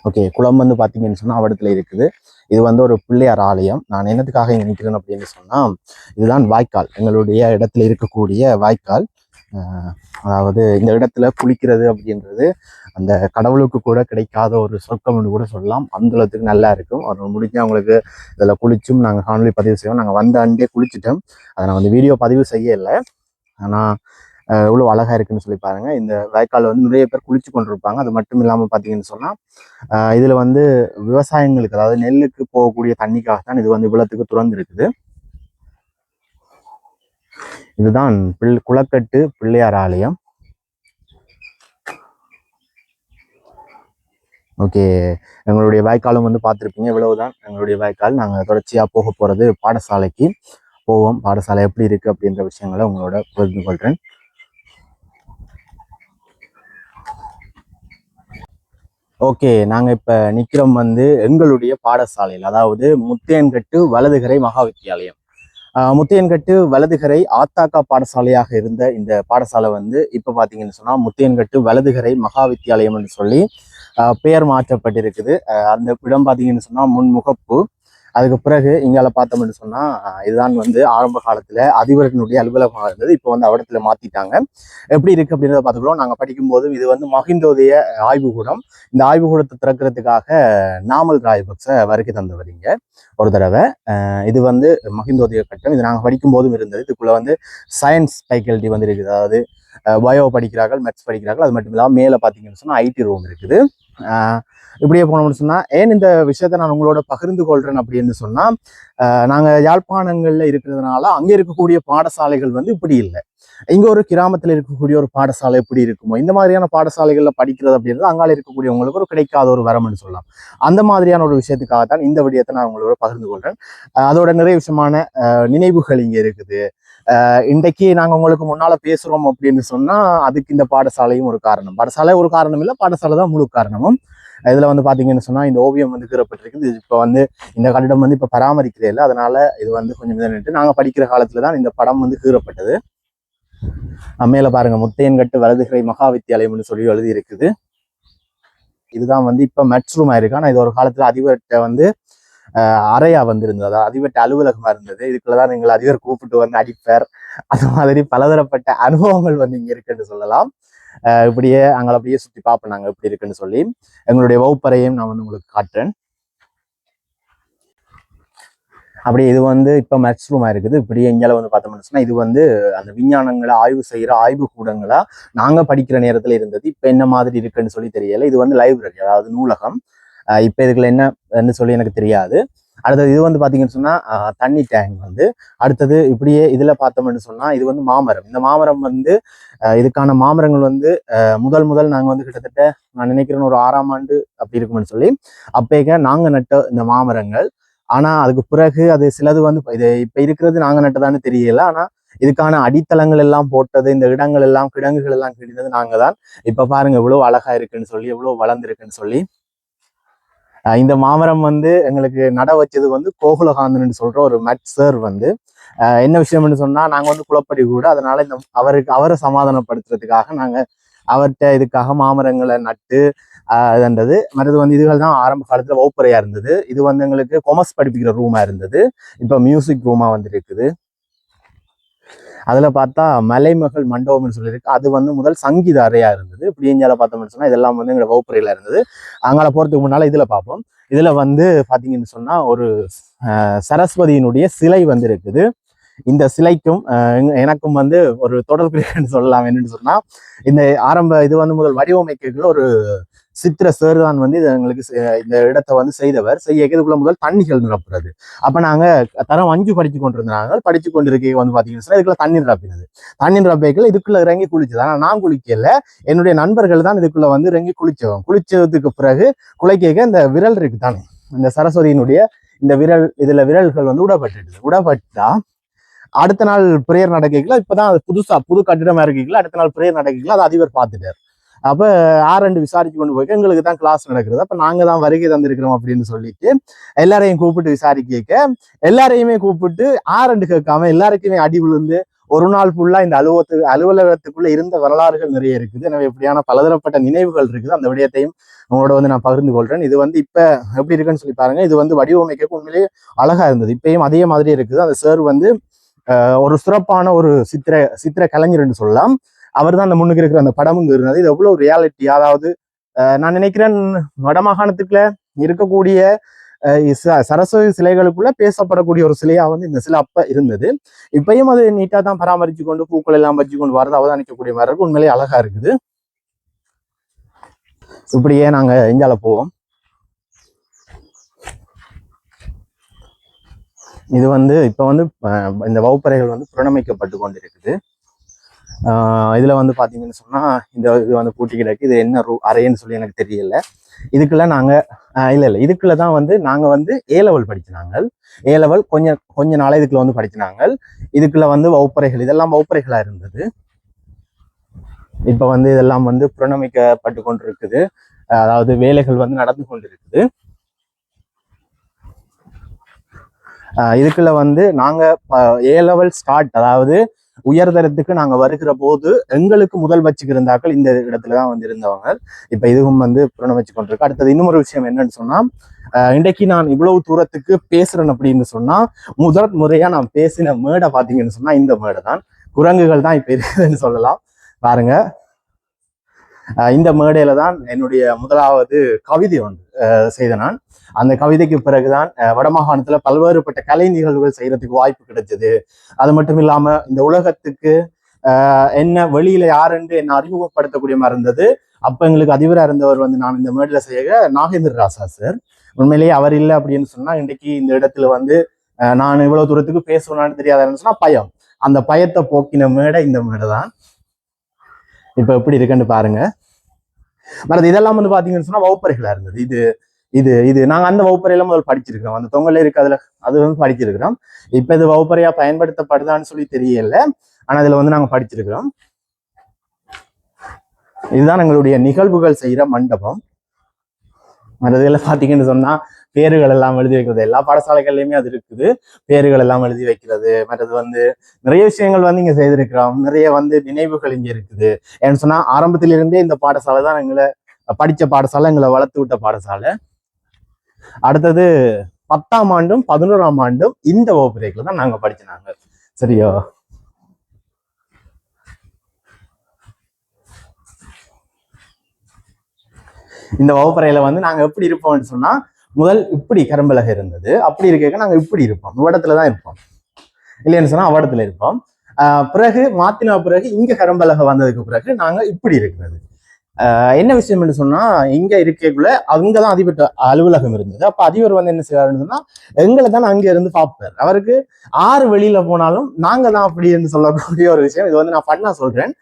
ஓகே, குளம் வந்து பாத்தீங்கன்னு சொன்னா அவடத்துல இருக்குது. இது வந்து ஒரு பிள்ளையார் ஆலயம். நான் என்னத்துக்காக இங்க நிற்கிறேன் அப்படின்னு சொன்னா, இதுதான் வாய்க்கால், எங்களுடைய இடத்துல இருக்கக்கூடிய வாய்க்கால். அதாவது இந்த இடத்துல குளிக்கிறது அப்படின்றது அந்த கடவுளுக்கு கூட கிடைக்காத ஒரு சொர்க்கம்னு கூட சொல்லலாம். அந்த அளவுக்கு நல்லா இருக்கும். அவர் முடிஞ்சு அவங்களுக்கு இதில் குளிச்சும் நாங்கள் காணொலி பதிவு செய்வோம். நாங்கள் வந்த அண்டே குளிச்சுட்டோம். அதை நான் வந்து வீடியோ பதிவு செய்யலை. ஆனால் இவ்வளோ அழகா இருக்குன்னு சொல்லி பாருங்க. இந்த வாய்க்கால் வந்து நிறைய பேர் குளிச்சு கொண்டிருப்பாங்க. அது மட்டும் இல்லாமல் பார்த்தீங்கன்னு சொன்னால் இதில் வந்து விவசாயங்களுக்கு, அதாவது நெல்லுக்கு போகக்கூடிய தண்ணிக்காகத்தான் இது வந்து இவ்வளத்துக்கு துறந்துருக்குது. இதுதான் குளக்கட்டு பிள்ளையார் ஆலயம். ஓகே, எங்களுடைய வாய்க்காலும் வந்து பார்த்துருப்பீங்க. இவ்வளவுதான் எங்களுடைய வாய்க்கால். நாங்கள் தொடர்ச்சியாக போக போகிறது பாடசாலைக்கு போவோம். பாடசாலை எப்படி இருக்குது அப்படின்ற விஷயங்களை உங்களோட பகிர்ந்து கொள்கிறேன். ஓகே, நாங்கள் இப்போ நிற்கிறோம் வந்து எங்களுடைய பாடசாலையில், அதாவது முத்தையன்கட்டு வலதுகரை மகா வித்தியாலயம். முத்தையன்கட்டு வலதுகரை ஆத்தாக்கா பாடசாலையாக இருந்த இந்த பாடசாலை வந்து இப்போ பார்த்தீங்கன்னு சொன்னால் முத்தையன்கட்டு வலதுகரை மகா வித்தியாலயம்னு சொல்லி பெயர் மாற்றப்பட்டிருக்குது. அந்த இடம் பார்த்தீங்கன்னு சொன்னால் முன்முகப்பு. அதுக்கு பிறகு இங்கால பார்த்தோம்னு சொன்னா இதுதான் வந்து ஆரம்ப காலத்துல அதிபரனுடைய அலுவலகமாக இருந்தது. இப்போ வந்து அவடத்துல மாத்திட்டாங்க. எப்படி இருக்கு அப்படின்றத பார்த்துக்கிறோம். நாங்கள் படிக்கும்போது இது வந்து மகிந்தோதய ஆய்வுகூடம். இந்த ஆய்வுகூடத்தை திறக்கிறதுக்காக நாமல் ராயபக்ச வருகை தந்து வரீங்க ஒரு தடவை. இது வந்து மகிந்தோதய கட்டம். இது நாங்கள் படிக்கும் போதும் இருந்தது. இதுக்குள்ள வந்து சயின்ஸ் ஃபேக்கல்ட்டி வந்து இருக்குது. அதாவது பயோ படிக்கிறார்கள், மேத்ஸ் படிக்கிறார்கள். அது மட்டும் இல்லாமல் மேலே பார்த்தீங்கன்னு சொன்னால் ஐடி ரூம் இருக்குது. இப்படியே போனோம்னு சொன்னால் ஏன் இந்த விஷயத்த நான் உங்களோட பகிர்ந்து கொள்றேன் அப்படின்னு சொன்னால், நாங்கள் யாழ்ப்பாணங்களில் இருக்கிறதுனால அங்கே இருக்கக்கூடிய பாடசாலைகள் வந்து இப்படி இல்லை. இங்கே ஒரு கிராமத்தில் இருக்கக்கூடிய ஒரு பாடசாலை எப்படி இருக்குமோ இந்த மாதிரியான பாடசாலைகளில் படிக்கிறது அப்படின்றது அங்கால இருக்கக்கூடியவங்களுக்கு ஒரு கிடைக்காத ஒரு வரம்னு சொல்லலாம். அந்த மாதிரியான ஒரு விஷயத்துக்காக தான் இந்த விடயத்தை நான் உங்களோட பகிர்ந்து கொள்றேன். அதோட நிறைய விஷயமான நினைவுகள் இங்கே இருக்குது. இன்றைக்கு நாங்கள் உங்களுக்கு முன்னால பேசுறோம் அப்படின்னு சொன்னா அதுக்கு இந்த பாடசாலையும் ஒரு காரணம். பாடசாலை ஒரு காரணம் இல்லை, பாடசாலை தான் முழு காரணமும். இதுல வந்து பாத்தீங்கன்னு சொன்னா இந்த ஓவியம் வந்து கீறப்பட்டிருக்குது. இப்ப வந்து இந்த கட்டிடம் வந்து இப்ப பராமரிக்கிறே இல்லை, அதனால இது வந்து கொஞ்சம் இதனிட்டு நாங்க படிக்கிற காலத்துலதான் இந்த படம் வந்து கீறப்பட்டது. மேல பாருங்க, முத்தையன்கட்டு வலதுகரை மகா வித்தியாலயம்னு சொல்லி எழுதி இருக்குது. இதுதான் வந்து இப்ப மேத்ஸ் ரூம் ஆயிருக்கு. ஆனா இது ஒரு காலத்துல அதிபர்கிட்ட வந்து அறையா வந்திருந்தது, அதாவது அதிபர்கிட்ட அலுவலகமா இருந்தது. இதுக்குள்ளதான் எங்களை அதிபர் கூப்பிட்டு வந்து அடிப்பார். அது மாதிரி பலதரப்பட்ட அனுபவங்கள் வந்து இங்க இருக்குன்னு சொல்லலாம். இப்படியே அங்கே அப்படியே சுற்றி பார்ப்போம் நாங்கள் எப்படி இருக்குன்னு சொல்லி. எங்களுடைய வகுப்பறையும் நான் வந்து உங்களுக்கு காட்டுறேன். அப்படியே இது வந்து இப்போ மேத்ஸ் ரூமா இருக்குது. இப்படியே இங்கே வந்து பார்த்தோம்னு சொன்னா இது வந்து அந்த விஞ்ஞானங்களை ஆய்வு செய்கிற ஆய்வு கூடங்களா நாங்கள் படிக்கிற நேரத்தில் இருந்தது. இப்போ என்ன மாதிரி இருக்குன்னு சொல்லி தெரியல. இது வந்து லைப்ரரி, அதாவது நூலகம். இப்போ இதுக்குள்ள என்னன்னு சொல்லி எனக்கு தெரியாது. அடுத்தது இது வந்து பார்த்தீங்கன்னு சொன்னால் தண்ணி டேங்க் வந்து. அடுத்தது இப்படியே இதில் பார்த்தோம்னு சொன்னால் இது வந்து மாமரம். இந்த மாமரம் வந்து இதுக்கான மாமரங்கள் வந்து முதல் நாங்கள் வந்து கிட்டத்தட்ட நான் நினைக்கிறேன் ஒரு 6ஆம் ஆண்டு அப்படி இருக்குமென்னு சொல்லி அப்பேக்க நாங்கள் நட்ட இந்த மாமரங்கள். ஆனால் அதுக்கு பிறகு அது சிலது வந்து இது இப்போ இருக்கிறது நாங்கள் நட்டதான்னு தெரியல. ஆனால் இதுக்கான அடித்தளங்கள் எல்லாம் போட்டது, இந்த இடங்கள் எல்லாம் கிடங்குகள் எல்லாம் கிடந்தது நாங்கள் தான். இப்போ பாருங்க எவ்வளோ அழகா இருக்குன்னு சொல்லி, எவ்வளோ வளர்ந்துருக்குன்னு சொல்லி. இந்த மாமரம் வந்து எங்களுக்கு நட வச்சது வந்து கோகுலகாந்தன் சொல்ற ஒரு மேத்ஸ் சார் வந்து. என்ன விஷயம்னு சொன்னா நாங்க வந்து குளப்படி கூட, அதனால இந்த அவரை சமாதானப்படுத்துறதுக்காக நாங்க அவர்கிட்ட இதுக்காக மாமரங்களை நட்டு இதுன்றது மற்றது வந்து இதுகள் தான் ஆரம்ப காலத்துல வகுப்பறையா இருந்தது. இது வந்து எங்களுக்கு கொமர்ஸ் படிப்பிக்கிற ரூமா இருந்தது. இப்ப மியூசிக் ரூமா வந்து இருக்குது. அதுல பார்த்தா மலைமகள் மண்டபம்னு சொல்லியிருக்கு. அது வந்து முதல் சங்கீத அறையா இருந்தது. இப்படி இந்தியாவில் பார்த்தோம்னு சொன்னா இதெல்லாம் வந்து எங்களோட வகுப்பறையில இருந்தது. அங்கால போறதுக்கு முன்னால இதுல பார்ப்போம். இதுல வந்து பாத்தீங்கன்னு சொன்னா ஒரு சரஸ்வதியினுடைய சிலை வந்து இருக்குது. இந்த சிலைக்கும் எனக்கும் வந்து ஒரு தொடர்பு இருக்குன்னு சொல்லலாம். என்னன்னு சொன்னா இந்த ஆரம்ப இது வந்து முதல் வடிவமைப்புகள் ஒரு சித்திர சேர்தான் வந்து இது எங்களுக்கு இந்த இடத்தை வந்து செய்ய இதுக்குள்ள முதல் தண்ணிகள் நிரப்புறது. அப்ப நாங்க தரம் 5 படிச்சு கொண்டிருந்தாங்க. படிச்சு கொண்டிருக்க வந்து பாத்தீங்கன்னா இதுக்குள்ள தண்ணீர் நிரப்பினது. தண்ணீர் நிரப்பிகள் இதுக்குள்ள இறங்கி குளிச்சது. ஆனா நான் குளிக்கல, என்னுடைய நண்பர்கள் தான் இதுக்குள்ள வந்து இறங்கி குளிச்சோம். குளிச்சதுக்கு பிறகு குளிக்க இந்த விரல் இருக்கு தானே, இந்த சரஸ்வதியினுடைய இந்த விரல், இதுல விரல்கள் வந்து உடப்பட்டா அடுத்த நாள் பிரேயர் நடக்கல. இப்பதான் அது புது கட்டிடமா இருக்கீங்களா, அடுத்த நாள் பிரேயர் நடக்கல. அது அதிபர் பார்த்துட்டார். அப்ப ஆரண்டு விசாரிச்சு கொண்டு போய் எங்களுக்கு தான் கிளாஸ் நடக்கிறது, அப்ப நாங்க தான் வருகை தந்திருக்கிறோம் அப்படின்னு சொல்லிட்டு எல்லாரையும் கூப்பிட்டு விசாரிக்க, எல்லாரையுமே கூப்பிட்டு ஆரண்டு கேட்காம எல்லாருக்குமே அடி விழுந்து ஒரு நாள் ஃபுல்லா இந்த அலுவலகத்துக்குள்ள இருந்த வரலாறுகள் நிறைய இருக்குது. எனவே இப்படியான பலதரப்பட்ட நினைவுகள் இருக்குது. அந்த விடயத்தையும் உங்களோட வந்து நான் பகிர்ந்து கொள்றேன். இது வந்து இப்ப எப்படி இருக்குன்னு சொல்லி பாருங்க. இது வந்து வடிவமைக்க உண்மையிலேயே அழகா இருந்தது. இப்பயும் அதே மாதிரி இருக்குது. அந்த சார் வந்து ஒரு சிறப்பான ஒரு சித்திர கலைஞர்னு சொல்லலாம். அவர் தான் அந்த முன்னுக்கு இருக்கிற அந்த படமும் இருந்தது. இது எவ்வளவு ரியாலிட்டி, அதாவது நான் நினைக்கிறேன் வடமாகாணத்துக்குள்ள இருக்கக்கூடிய சரஸ்வதி சிலைகளுக்குள்ள பேசப்படக்கூடிய ஒரு சிலையா வந்து இந்த சிலை அப்ப இருந்தது. இப்பயும் அது நீட்டா தான் பராமரிச்சு கொண்டு பூக்கள் எல்லாம் வச்சு கொண்டு வரது அவதானிக்கக்கூடிய மாதிரி இருக்கு. உண்மையிலேயே அழகா இருக்குது. இப்படியே நாங்க எங்கால போவோம். இது வந்து இப்ப வந்து இந்த வகுப்பறைகள் வந்து புறணமைக்கப்பட்டு கொண்டிருக்குது. இதுல வந்து பாத்தீங்கன்னு சொன்னா இந்த இது வந்து பூட்டி கிடக்கு. இது என்ன அறைன்னு சொல்லி எனக்கு தெரியல. இதுக்குள்ள நாங்க இல்ல இதுக்குள்ளதான் வந்து நாங்க வந்து A-level படிச்சினாங்க. A-level கொஞ்ச நாளா இதுக்குள்ள வந்து படிச்சினாங்க. இதுக்குள்ள வந்து வகுப்பறைகள், இதெல்லாம் வகுப்பறைகளா இருந்தது. இப்ப வந்து இதெல்லாம் வந்து புறணமைக்கப்பட்டு கொண்டிருக்குது. அதாவது வேலைகள் வந்து நடந்து கொண்டிருக்குது. இதுக்குள்ள வந்து நாங்க A-level ஸ்டார்ட், அதாவது உயர்தரத்துக்கு நாங்க வருகிற போது எங்களுக்கு முதல் வச்சுக்கு இருந்தாக்கள் இந்த இடத்துலதான் வந்து இருந்தவங்க. இப்ப இதுவும் வந்து புறணமைச்சு கொண்டிருக்கு. அடுத்தது இன்னொரு விஷயம் என்னன்னு சொன்னா, இன்றைக்கு நான் இவ்வளவு தூரத்துக்கு பேசுறேன் அப்படின்னு சொன்னா முதல் முறையா நான் பேசின மேடை பாத்தீங்கன்னு சொன்னா இந்த மேடை தான். குரங்குகள் தான் இப்ப இருக்குதுன்னு சொல்லலாம். பாருங்க, இந்த மேடையில தான் என்னுடைய முதலாவது கவிதை வந்து செய்த நான். அந்த கவிதைக்கு பிறகுதான் வடமாகாணத்துல பல்வேறுபட்ட கலை நிகழ்வுகள் செய்யறதுக்கு வாய்ப்பு கிடைச்சது. அது மட்டும் இல்லாம இந்த உலகத்துக்கு என்ன வெளியில யாருன்னு என்ன அறிமுகப்படுத்தக்கூடிய மாதிரி இருந்தது. அப்ப எங்களுக்கு அதிபராக இருந்தவர் வந்து நான் இந்த மேடையில செய்ய நாகேந்திர ராசா சார். உண்மையிலேயே அவர் இல்லை அப்படின்னு சொன்னா இன்றைக்கு இந்த இடத்துல வந்து நான் இவ்வளவு தூரத்துக்கு பேசணும்னு தெரியாதுன்னு சொன்னா பயம். அந்த பயத்தை போக்கின மேடை இந்த மேடை தான். இப்ப எப்படி இருக்குன்னு பாருங்க. மற்றது இதெல்லாம் வந்து பாத்தீங்கன்னு சொன்னா வகுப்பறைகளா இருந்தது. இது இது இது நாங்க அந்த வகுப்பறையில முதல் படிச்சிருக்கிறோம். அந்த தொங்கல இருக்கு அதுல அது வந்து படிச்சிருக்கிறோம். இப்ப இது வகுப்பறையா பயன்படுத்தப்படுதான்னு சொல்லி தெரியல. ஆனா இதுல வந்து நாங்க படிச்சிருக்கிறோம். இதுதான் எங்களுடைய நிகழ்வுகள் செய்யற மண்டபம். மற்றதுல பாத்தீங்கன்னு சொன்னா பேர்கள் எல்லாம் எழுதி வைக்கிறது எல்லா பாடசாலைகள்லயுமே அது இருக்குது. பேர்கள் எல்லாம் எழுதி வைக்கிறது. மற்றது வந்து நிறைய விஷயங்கள் வந்து இங்க செய்திருக்கிறோம். நிறைய வந்து நினைவுகள் இங்க இருக்குது. ஏன்னு சொன்னா ஆரம்பத்திலிருந்தே இந்த பாடசாலை தான் எங்களை படிச்ச பாடசாலை, எங்களை வளர்த்து விட்ட பாடசாலை. அடுத்தது 10ஆம் ஆண்டும் 11ஆம் ஆண்டும் இந்த வகுப்பறைகளை தான் நாங்க படிச்சினாங்க. சரியோ? இந்த வகுப்பறையில வந்து நாங்க எப்படி இருப்போம்னு சொன்னா முதல் இப்படி கரும்பலகை இருந்தது. அப்படி இருக்க நாங்க இப்படி இருப்போம், இவ்விடத்துலதான் இருப்போம். இல்லைன்னு சொன்னா அவ்விடத்துல இருப்போம். பிறகு மாத்தினா பிறகு இங்க கரும்பலகை வந்ததுக்கு பிறகு நாங்க இப்படி இருக்கிறது. என்ன விஷயம் என்று சொன்னா இங்க இருக்கக்குள்ள அங்கதான் அதிபர் அலுவலகம் இருந்தது. அப்ப அதிபர் வந்து என்ன செய்வாருன்னு சொன்னா எங்களை தான் அங்க இருந்து பார்ப்பார். அவருக்கு ஆறு வெளியில போனாலும் நாங்க தான் அப்படி என்று சொல்லக்கூடிய ஒரு விஷயம். இது வந்து நான் பண்ணா சொல்றேன்.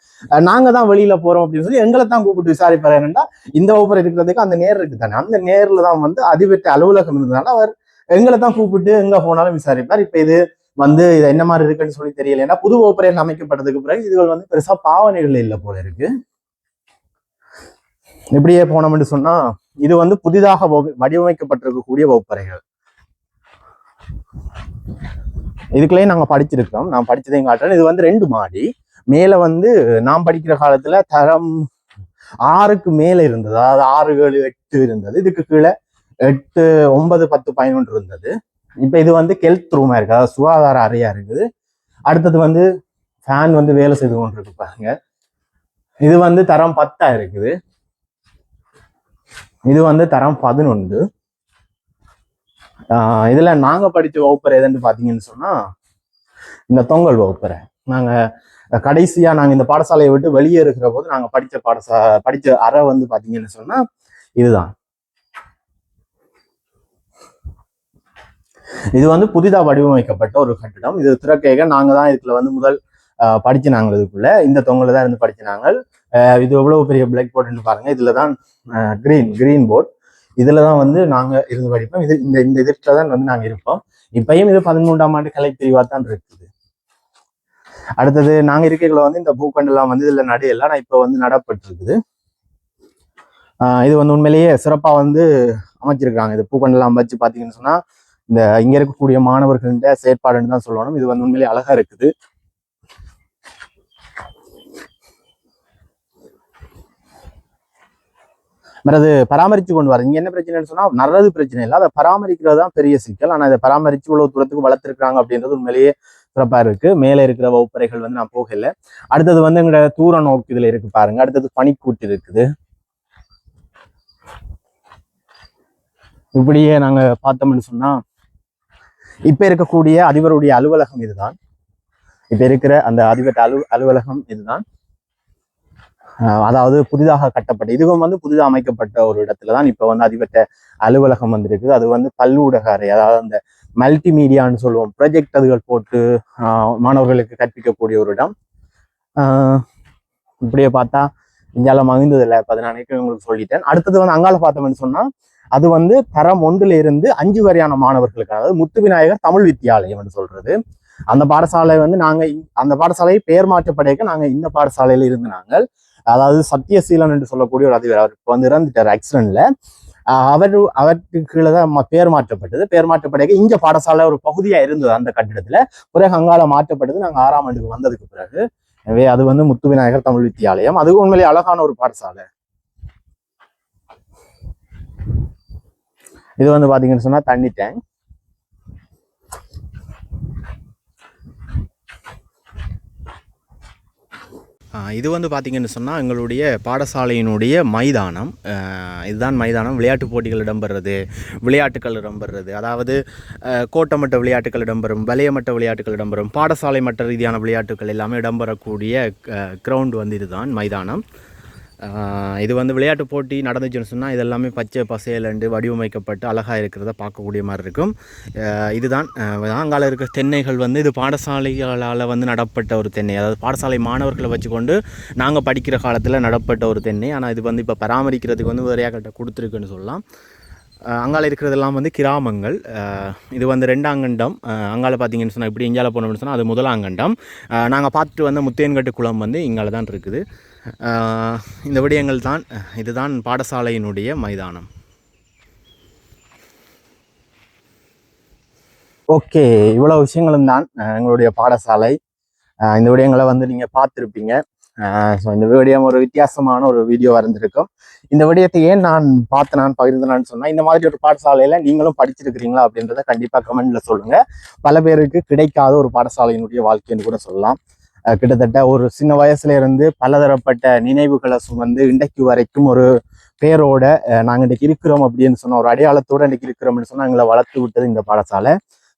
நாங்க தான் வெளியில போறோம் அப்படின்னு சொல்லி எங்களை தான் கூப்பிட்டு விசாரிப்பாரு. என்னன்னா இந்த வகுப்பறை இருக்கிறதுக்கு அந்த நேர் இருக்கு தானே, அந்த நேர்ல தான் வந்து அதிபர் அலுவலகம் இருந்ததுனால அவர் எங்களை தான் கூப்பிட்டு எங்க போனாலும் விசாரிப்பார். இப்ப இது வந்து இது என்ன மாதிரி இருக்குன்னு சொல்லி தெரியல. ஏன்னா புது வகுப்பறையில் அமைக்கப்பட்டதுக்கு பிறகு இதுகள் வந்து பெருசா பாவனைகள் இல்லை போல இருக்கு. இப்படியே போனோம்னு சொன்னா இது வந்து புதிதாக வடிவமைக்கப்பட்டிருக்கக்கூடிய வகுப்பறைகள். இதுக்குள்ளேயே நாங்க படிச்சிருக்கோம். நான் படிச்சதையும் காட்டுறேன். இது வந்து 2 மாடி. மேல வந்து நான் படிக்கிற காலத்துல தரம் 6க்கு மேல இருந்தது. அதாவது 6, 7, 8 இருந்தது. இதுக்கு கீழே 8, 9, 10, 11 இருந்தது. இப்ப இது வந்து ஹெல்த் ரூமா இருக்கு, அதாவது சுகாதார அறையா இருக்குது. அடுத்தது வந்து ஃபேன் வந்து வேலை செய்து கொண்டு இருக்கு பாருங்க. இது வந்து தரம் 10 இருக்குது. இது வந்து தரம் 11. இதுல நாங்க படிச்ச வகுப்பறை எதுன்னு பாத்தீங்கன்னு சொன்னா இந்த தொங்கல் வகுப்பறை. நாங்க கடைசியா நாங்க இந்த பாடசாலையை விட்டு வெளியே இருக்கிற போது நாங்க படிச்ச அறை வந்து பாத்தீங்கன்னு சொன்னா இதுதான். இது வந்து புதிதாக வடிவமைக்கப்பட்ட ஒரு கட்டிடம். இது திறக்கைக நாங்க தான் இதுல வந்து முதல் படிச்சினாங்க. இதுக்குள்ள இந்த தொங்கல தான் இருந்து படிச்சினாங்க. இது எவ்வளவு பெரிய பிளாக் போர்டுன்னு பாருங்க. இதுலதான் கிரீன் போர்ட். இதுலதான் வந்து நாங்க இருந்து படிப்போம். இது இந்த இதுல தான் வந்து நாங்க இருப்போம். இப்பயும் இது 13ஆம் ஆண்டு கலை பிரிவா தான் இருக்குது. அடுத்தது நாங்க இருக்கைகளை வந்து இந்த பூக்கண்டெல்லாம் வந்து இதுல நடையெல்லாம் இப்ப வந்து நடப்பட்டு இருக்குது. இது வந்து உண்மையிலேயே சிறப்பா வந்து அமைச்சிருக்காங்க. இது பூக்கண்டெல்லாம் வச்சு பாத்தீங்கன்னு சொன்னா இந்த இங்க இருக்கக்கூடிய மாணவர்கள்ட செயற்பாடுன்னு தான் சொல்லணும். இது வந்து உண்மையிலேயே அழகா இருக்குது. அது பராமரிச்சு கொண்டு வர இங்க என்ன பிரச்சனைன்னு சொன்னா நல்லது பிரச்சனை இல்லை, அதை பராமரிக்கிறது தான் பெரிய சிக்கல். ஆனா அதை பராமரிச்சு இவ்வளவு தூரத்துக்கு வளர்த்துருக்காங்க அப்படின்றது உண்மையிலேயே சிறப்பா இருக்கு. மேல இருக்கிற வகுப்பறைகள் வந்து நான் போகல. அடுத்தது வந்து எங்களோட தூர நோக்கு இதுல இருக்கு பாருங்க. அடுத்தது பனிக்கூட்டு இருக்குது. இப்படியே நாங்க பார்த்தோம்னு சொன்னா இப்ப இருக்கக்கூடிய அதிபருடைய அலுவலகம் இதுதான். இப்ப இருக்கிற அந்த அதிபர் அலுவலகம் இதுதான். அதாவது புதிதாக கட்டப்பட்ட, இதுவும் வந்து புதிதாக அமைக்கப்பட்ட ஒரு இடத்துலதான் இப்ப வந்து அதிபட்ட அலுவலகம் வந்து இருக்குது. அது வந்து பல்லூடக அறை, அதாவது அந்த மல்டிமீடியான்னு சொல்லுவோம், ப்ரொஜெக்ட் அதுகள் போட்டு மாணவர்களுக்கு கற்பிக்கக்கூடிய ஒரு இடம். இப்படியே பார்த்தா இங்கால மகிழ்ந்தது இல்லை. 14 உங்களுக்கு சொல்லிட்டேன். அடுத்தது வந்து அங்கால பார்த்தோம்னு சொன்னா அது வந்து தரம் 1ல இருந்து 5 வரையான மாணவர்களுக்கு, அதாவது முத்து விநாயகர் தமிழ் வித்தியாலயம் என்று சொல்றது. அந்த பாடசாலை வந்து நாங்க அந்த பாடசாலையை பெயர் மாற்றப்படையக்க நாங்க இந்த பாடசாலையில இருந்து நாங்கள், அதாவது சத்தியசீலன் என்று சொல்லக்கூடிய ஒரு அதிபர், அவர் இப்போ வந்து இறந்துட்டார் ஆக்சிடென்ட்ல. அவருக்கு கீழே தான் பேர் மாற்றப்பட்டது. பேர் மாற்றப்படையக்க இங்க பாடசாலை ஒரு பகுதியா இருந்தது அந்த கட்டிடத்துல. பிறகு அங்கால மாற்றப்பட்டது நாங்க 6ஆம் ஆண்டுக்கு வந்ததுக்கு பிறகு. எனவே அது வந்து முத்து விநாயகர் தமிழ் வித்தியாலயம். அது உண்மையிலேயே அழகான ஒரு பாடசாலை. இது வந்து பாத்தீங்கன்னு சொன்னா தண்ணி டேங்க். இது வந்து பார்த்திங்கன்னு சொன்னால் எங்களுடைய பாடசாலையினுடைய மைதானம். இதுதான் மைதானம். விளையாட்டுப் போட்டிகள் இடம்பெறுறது, விளையாட்டுக்கள் இடம்பெறுறது, அதாவது கோட்டமட்ட விளையாட்டுக்கள் இடம்பெறும், வலயமட்ட விளையாட்டுகள் இடம்பெறும், பாடசாலை மட்ட ரீதியான விளையாட்டுக்கள் எல்லாமே இடம்பெறக்கூடிய கிரவுண்ட் வந்து இதுதான் மைதானம். இது வந்து விளையாட்டு போட்டி நடந்துச்சுன்னு சொன்னால் இதெல்லாமே பச்சை பசேலண்டு வடிவமைக்கப்பட்டு அழகாக இருக்கிறத பார்க்கக்கூடிய மாதிரி இருக்கும். இதுதான் அங்கால இருக்கிற தென்னைகள் வந்து இது பாடசாலைகளால் வந்து நடப்பட்ட ஒரு தென்னை, அதாவது பாடசாலை மாணவர்களை வச்சுக்கொண்டு நாங்கள் படிக்கிற காலத்தில் நடப்பட்ட ஒரு தென்னை. ஆனால் இது வந்து இப்போ பராமரிக்கிறதுக்கு வந்து வேறையாக கொடுத்துருக்குன்னு சொல்லலாம். அங்கால இருக்கிறதெல்லாம் வந்து கிராமங்கள். இது வந்து ரெண்டாங்கண்டம். அங்கால பார்த்தீங்கன்னு சொன்னால் இப்படி எங்கேயால போனோம்னு சொன்னால் அது முதலாங்கண்டம். நாங்கள் பார்த்துட்டு வந்த முத்தேன்கட்டு குளம் வந்து இங்கால தான் இருக்குது. இந்த விடயங்கள் தான். இதுதான் பாடசாலையினுடைய மைதானம். ஓகே, இவ்வளோ விஷயங்களும் தான் எங்களுடைய பாடசாலை. இந்த விடயங்களை வந்து நீங்கள் பார்த்துருப்பீங்க. ஸோ இந்த விடயம் ஒரு வித்தியாசமான ஒரு வீடியோ வரைஞ்சிருக்கும். இந்த விடயத்தை ஏன் நான் பகிர்ந்தேன்னு சொன்னால், இந்த மாதிரி ஒரு பாடசாலையில் நீங்களும் படிச்சிருக்கிறீங்களா அப்படின்றத கண்டிப்பாக கமெண்ட்ல சொல்லுங்கள். பல பேருக்கு கிடைக்காத ஒரு பாடசாலையினுடைய வாழ்க்கைன்னு கூட சொல்லலாம். கிட்டத்தட்ட ஒரு சின்ன வயசுல இருந்து பலதரப்பட்ட நினைவுகளை சுமந்து இன்றைக்கு வரைக்கும் ஒரு பேரோட நாங்கள் இன்றைக்கு இருக்கிறோம் அப்படின்னு சொன்னால், ஒரு அடையாளத்தோடு இன்றைக்கு இருக்கிறோம்னு சொன்னால் எங்களை வளர்த்து விட்டது இந்த பாடசாலை.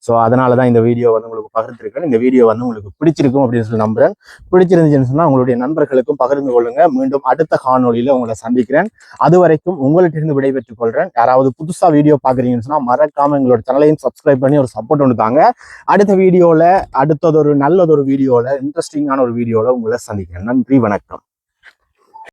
ஸோ அதனால தான் இந்த வீடியோ வந்து உங்களுக்கு பகிர்ந்துருக்கேன். இந்த வீடியோ வந்து உங்களுக்கு பிடிச்சிருக்கும் அப்படின்னு சொல்லி நம்புறேன். பிடிச்சிருந்துச்சுன்னு சொன்னால் உங்களுடைய நண்பர்களுக்கும் பகிர்ந்து கொள்ளுங்க. மீண்டும் அடுத்த காணொலியில் உங்களை சந்திக்கிறேன். அது வரைக்கும் உங்கள்கிட்ட விடைபெற்றுக் கொள்கிறேன். யாராவது புதுசாக வீடியோ பார்க்குறீங்கன்னு சொன்னால் மறக்காம எங்களோட சேனலையும் சப்ஸ்கிரைப் பண்ணி ஒரு சப்போர்ட் ஒன்று தாங்க. அடுத்த வீடியோவில் நல்லதொரு வீடியோவில் இன்ட்ரெஸ்டிங்கான ஒரு வீடியோவில் உங்களை சந்திக்கிறேன். நன்றி, வணக்கம்.